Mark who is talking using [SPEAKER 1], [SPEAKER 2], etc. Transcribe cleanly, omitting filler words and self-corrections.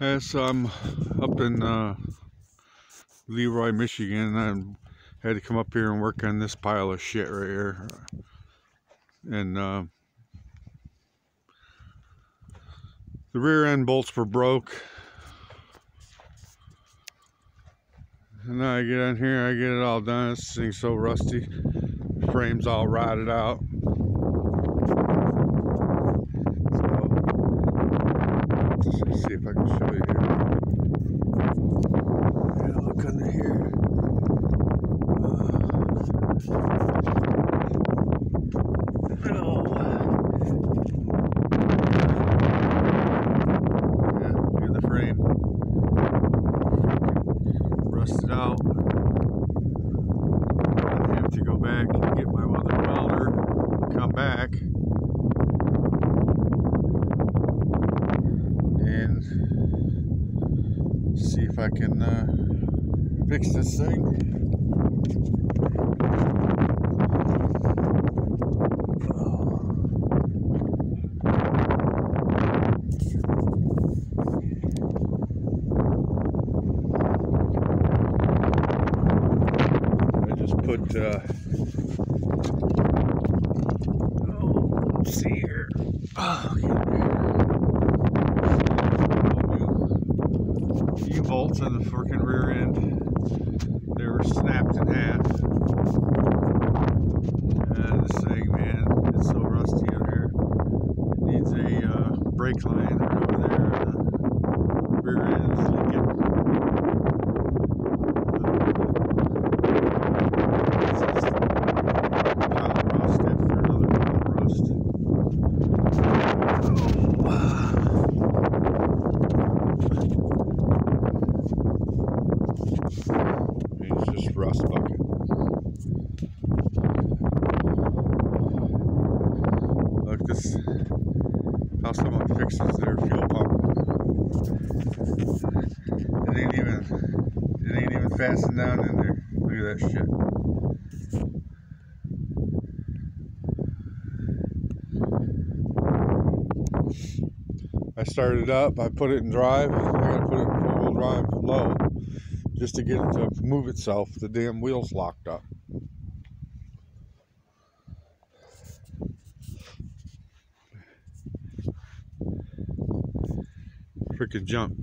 [SPEAKER 1] Yes, I'm up in Leroy, Michigan. I had to come up here and work on this pile of shit right here. And the rear end bolts were broke. And now I get on here, I get it all done. This thing's so rusty. The frame's all rotted out. So, let's see if I can show you here. Yeah, look under here. Yeah, look at the frame. Rusted out. I have to go back and get my other welder, come back, and see if I can fix this thing. Put let's see here. U-bolts on the freaking rear end. They were snapped in half. And this thing, man, it's so rusty in here. It needs a brake line right over there. The rear end is leaking. It's just rust bucket. Look, this how someone fixes their fuel pump. It ain't even fastened down in there. Look at that shit. I started it up, I put it in drive. I gotta put it in four-wheel drive low just to get it to move itself. The damn wheel's locked up. Freaking junk.